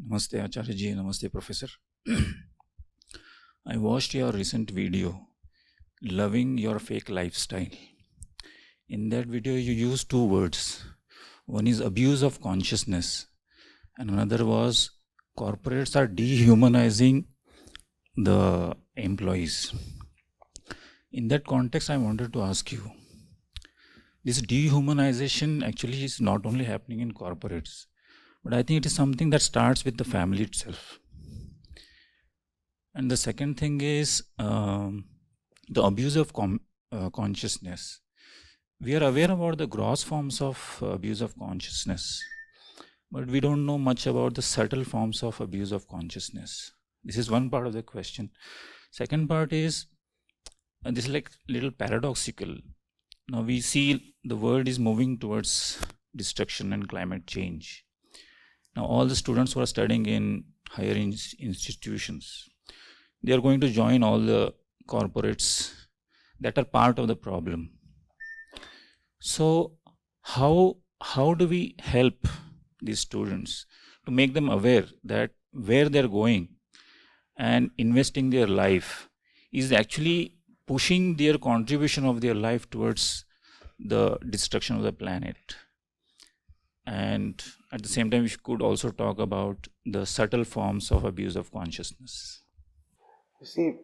Namaste Acharya ji, Namaste Professor. I watched your recent video, Loving Your Fake Lifestyle. In that video, you used two words. One is abuse of consciousness, and another was corporates are dehumanizing the employees. In that context, I wanted to ask you, this dehumanization actually is not only happening in corporates, but I think it is something that starts with the family itself. And the second thing is the abuse of consciousness. We are aware about the gross forms of abuse of consciousness, but we don't know much about the subtle forms of abuse of consciousness. This is one part of the question. Second part is, this is like little paradoxical. Now we see the world is moving towards destruction and climate change. Now all the students who are studying in higher institutions, they are going to join all the corporates that are part of the problem. So how do we help these students to make them aware that where they're going and investing their life is actually pushing their contribution of their life towards the destruction of the planet? And at the same time, we could also talk about the subtle forms of abuse of consciousness. You see,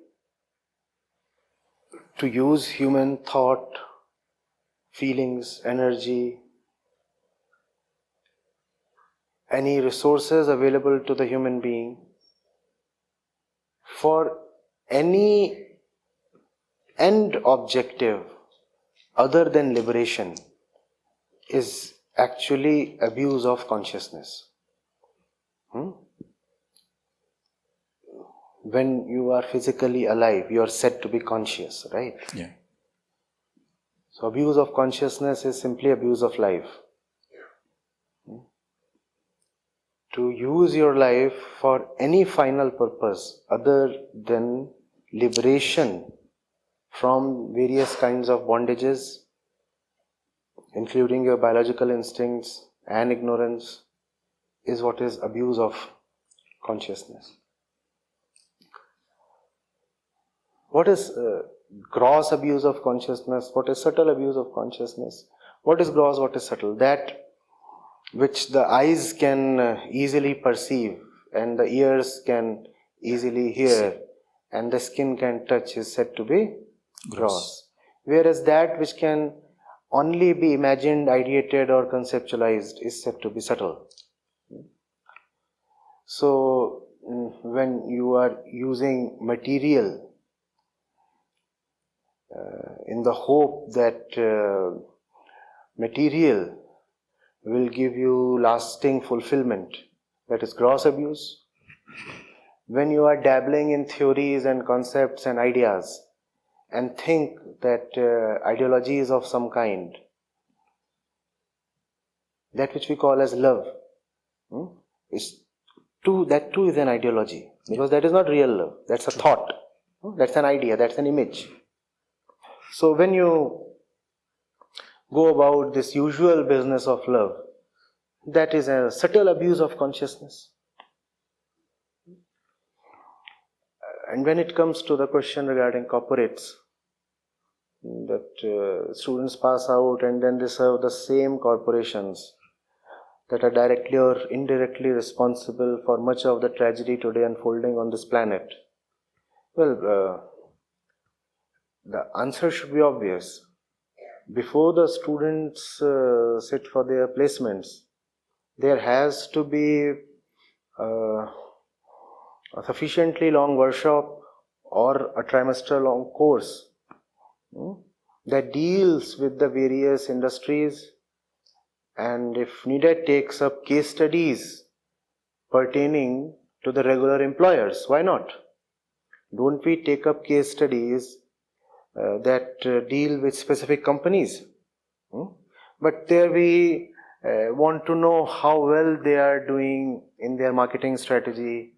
to use human thought, feelings, energy, any resources available to the human being for any end objective other than liberation is actually abuse of consciousness. When you are physically alive, you are said to be conscious, right? Yeah. So abuse of consciousness is simply abuse of life. To use your life for any final purpose other than liberation from various kinds of bondages, including your biological instincts and ignorance, is what is abuse of consciousness. What is gross abuse of consciousness? What is subtle abuse of consciousness? What is gross, what is subtle? That which the eyes can easily perceive and the ears can easily hear and the skin can touch is said to be gross. Whereas that which can only be imagined, ideated or conceptualized is said to be subtle. So when you are using material in the hope that material will give you lasting fulfillment, that is gross abuse. When you are dabbling in theories and concepts and ideas and think that ideology is of some kind, that which we call as love, that too is an ideology, because that is not real love, that's a thought, that's an idea, that's an image. So when you go about this usual business of love, that is a subtle abuse of consciousness. And when it comes to the question regarding corporates, that students pass out and then they serve the same corporations that are directly or indirectly responsible for much of the tragedy today unfolding on this planet. Well, the answer should be obvious. Before the students sit for their placements, there has to be a sufficiently long workshop or a trimester long course that deals with the various industries and if needed takes up case studies pertaining to the regular employers. Why not? Don't we take up case studies that deal with specific companies? But there we want to know how well they are doing in their marketing strategy,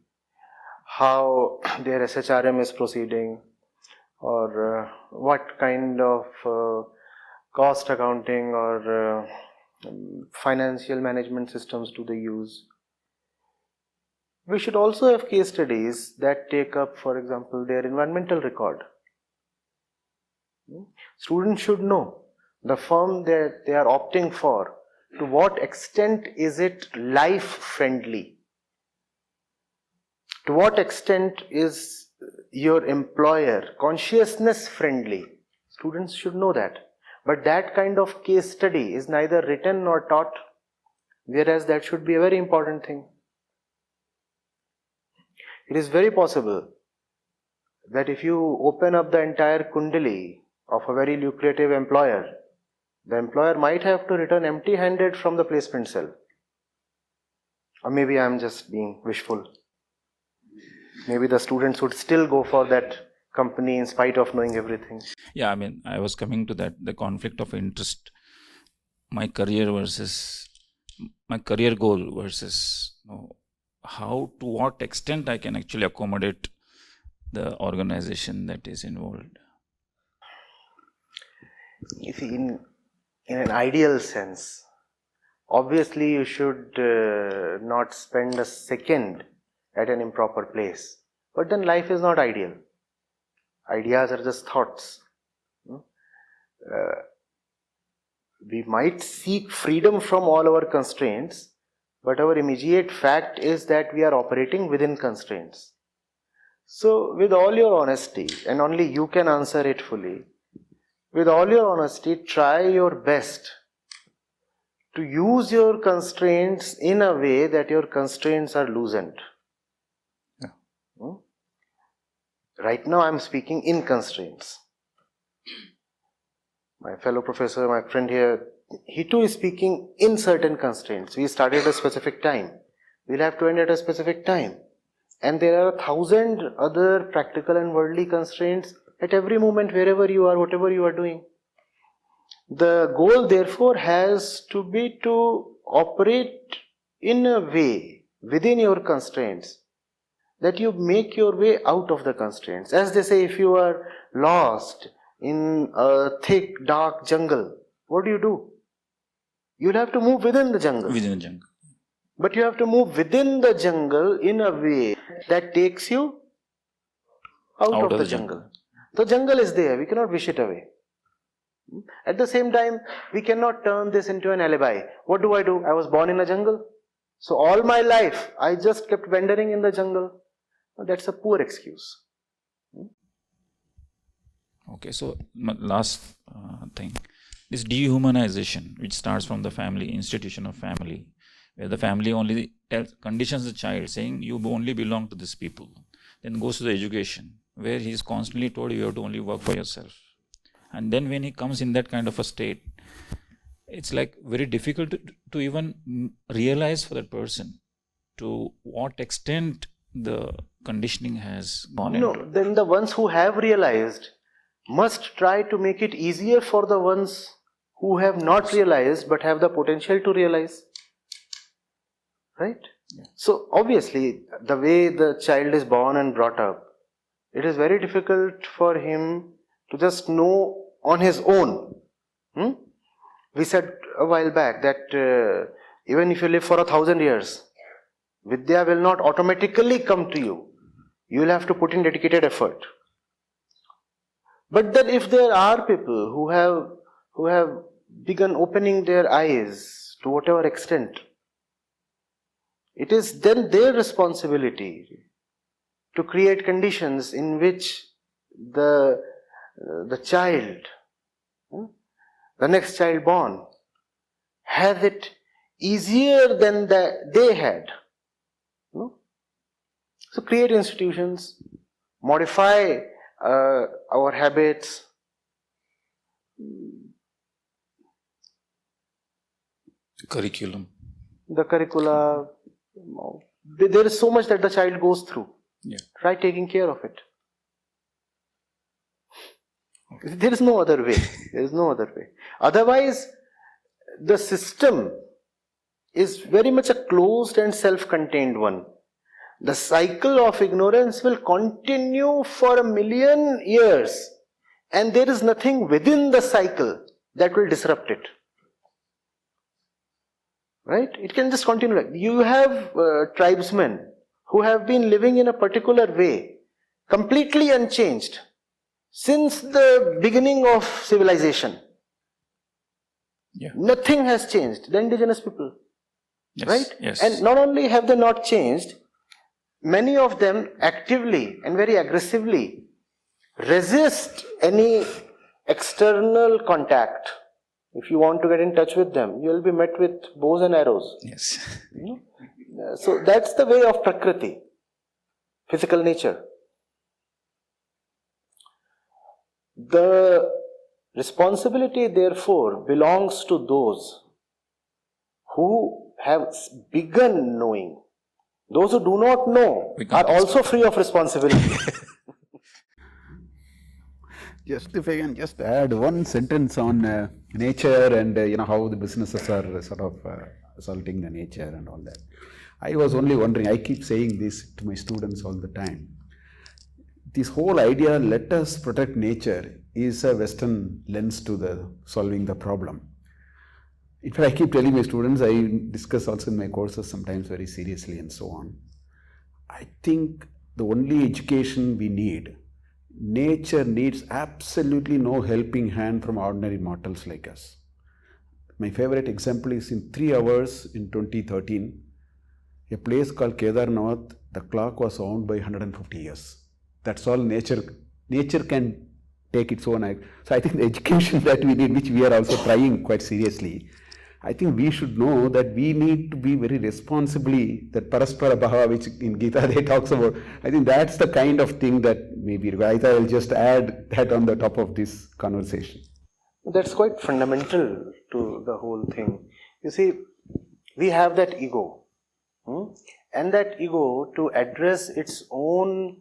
how their SHRM is proceeding, or what kind of cost accounting or financial management systems do they use. we should also have case studies that take up, for example, their environmental record. Students should know the firm that they are opting for, to what extent is it life friendly? To what extent is your employer consciousness friendly? Students should know that. But that kind of case study is neither written nor taught, whereas that should be a very important thing. It is very possible that if you open up the entire kundali of a very lucrative employer, the employer might have to return empty-handed from the placement cell. Or maybe I am just being wishful. Maybe the students would still go for that company in spite of knowing everything. Yeah, I mean, I was coming to that, the conflict of interest, my career goal versus how, to what extent I can actually accommodate the organization that is involved. You see, in an ideal sense, obviously you should not spend a second at an improper place. But then life is not ideal. Ideas are just thoughts. We might seek freedom from all our constraints, but our immediate fact is that we are operating within constraints. So, with all your honesty, and only you can answer it fully, with all your honesty, try your best to use your constraints in a way that your constraints are loosened. Yeah. Right now I am speaking in constraints. My fellow professor, my friend here, he too is speaking in certain constraints. We started at a specific time. We'll have to end at a specific time. And there are 1,000 other practical and worldly constraints at every moment, wherever you are, whatever you are doing. The goal therefore has to be to operate in a way within your constraints that you make your way out of the constraints. As they say, if you are lost in a thick, dark jungle, what do? You'll have to move within the jungle. Within the jungle. But you have to move within the jungle in a way that takes you out of the jungle. The jungle is there, we cannot wish it away. At the same time, we cannot turn this into an alibi. What do? I was born in a jungle. So all my life, I just kept wandering in the jungle. That's a poor excuse. Okay, so last thing. This dehumanization, which starts from the family, institution of family, where the family only conditions the child, saying you only belong to these people. Then goes to the education, where he is constantly told you have to only work for yourself. And then when he comes in that kind of a state, it's like very difficult to even realize for that person to what extent the conditioning has gone into. No, then the ones who have realized must try to make it easier for the ones who have not realized but have the potential to realize. Right? Yeah. So obviously, the way the child is born and brought up, it is very difficult for him to just know on his own. We said a while back that even if you live for 1,000 years, Vidya will not automatically come to you. You will have to put in dedicated effort. But then if there are people who have begun opening their eyes to whatever extent, it is then their responsibility to create conditions in which the child, the next child born, has it easier than they had. So create institutions, modify our habits. Curriculum. The curricula. There is so much that the child goes through. Yeah. Try taking care of it. There is no other way. There is no other way. Otherwise, the system is very much a closed and self-contained one. The cycle of ignorance will continue for 1,000,000 years, and there is nothing within the cycle that will disrupt it. Right? It can just continue. You have tribesmen who have been living in a particular way, completely unchanged, since the beginning of civilization. Yeah. Nothing has changed. The indigenous people. Yes. Right? Yes. And not only have they not changed, many of them actively and very aggressively resist any external contact. If you want to get in touch with them, you will be met with bows and arrows. Yes. So that's the way of Prakriti, physical nature. The responsibility, therefore, belongs to those who have begun knowing. Those who do not know are also free of responsibility. Just if I can just add one sentence on nature and how the businesses are sort of assaulting the nature and all that. I was only wondering, I keep saying this to my students all the time. This whole idea, let us protect nature, is a Western lens to the solving the problem. In fact, I keep telling my students, I discuss also in my courses sometimes very seriously and so on. I think the only education we need, nature needs absolutely no helping hand from ordinary mortals like us. My favorite example is in 3 hours in 2013, a place called Kedarnath, the clock was owned by 150 years. That's all nature can take its own act. So I think the education that we need, which we are also trying quite seriously, I think we should know that we need to be very responsibly, that Paraspara Bhava, which in Gita they talks about, I think that's the kind of thing that maybe, I thought I'll just add that on the top of this conversation. That's quite fundamental to the whole thing. You see, we have that ego. And that ego, to address its own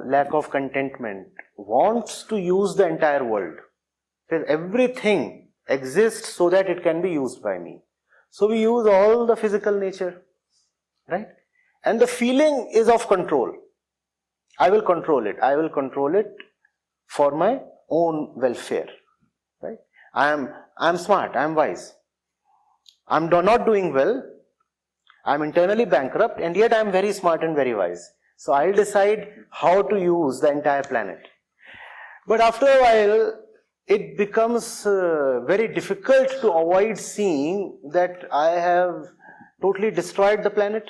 lack of contentment, wants to use the entire world. Everything exists so that it can be used by me. So we use all the physical nature, right? And the feeling is of control. I will control it. I will control it for my own welfare, right? I'm smart. I'm wise. I'm not doing well. I'm internally bankrupt, and yet I'm very smart and very wise. So I'll decide how to use the entire planet. But after a while, it becomes very difficult to avoid seeing that I have totally destroyed the planet.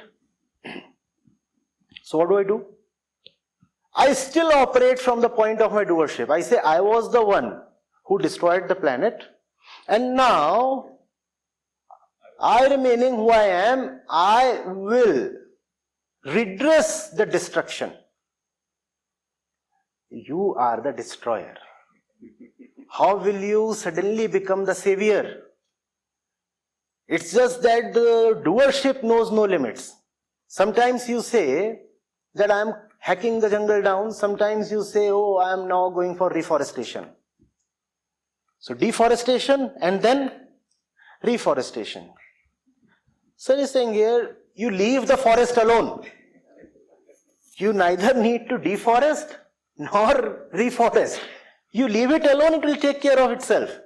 So what do? I still operate from the point of my doership. I say I was the one who destroyed the planet, and now I remaining who I am, I will redress the destruction. You are the destroyer. How will you suddenly become the savior? It's just that the doership knows no limits. Sometimes you say that I am hacking the jungle down. Sometimes you say, oh, I am now going for reforestation. So deforestation and then reforestation. So he's saying here, you leave the forest alone. You neither need to deforest nor reforest. You leave it alone, it will take care of itself.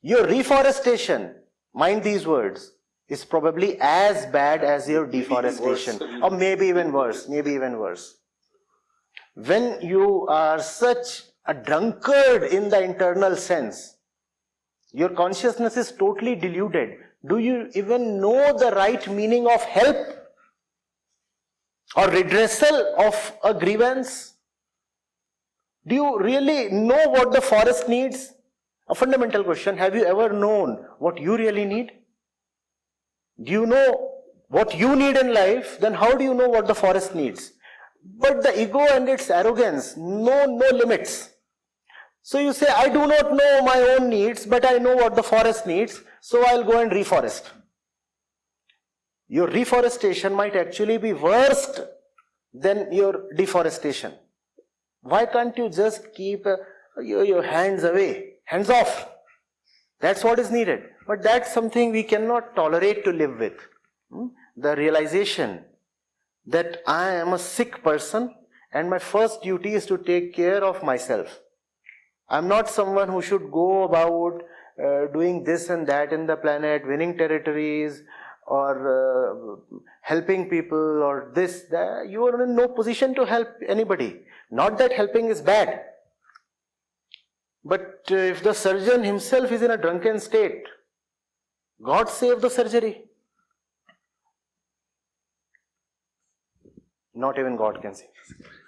Your reforestation, mind these words, is probably as bad as your deforestation. Or maybe even worse, When you are such a drunkard in the internal sense, your consciousness is totally deluded. Do you even know the right meaning of help or redressal of a grievance? Do you really know what the forest needs? A fundamental question. Have you ever known what you really need? Do you know what you need in life? Then how do you know what the forest needs? But the ego and its arrogance know no limits. So you say, I do not know my own needs, but I know what the forest needs, so I'll go and reforest. Your reforestation might actually be worse than your deforestation. Why can't you just keep your hands away, hands off? That's what is needed. But that's something we cannot tolerate to live with. The realization that I am a sick person and my first duty is to take care of myself. I'm not someone who should go about doing this and that in the planet, winning territories, or helping people or this, that, you are in no position to help anybody. Not that helping is bad. But if the surgeon himself is in a drunken state, God save the surgery. Not even God can save the surgery.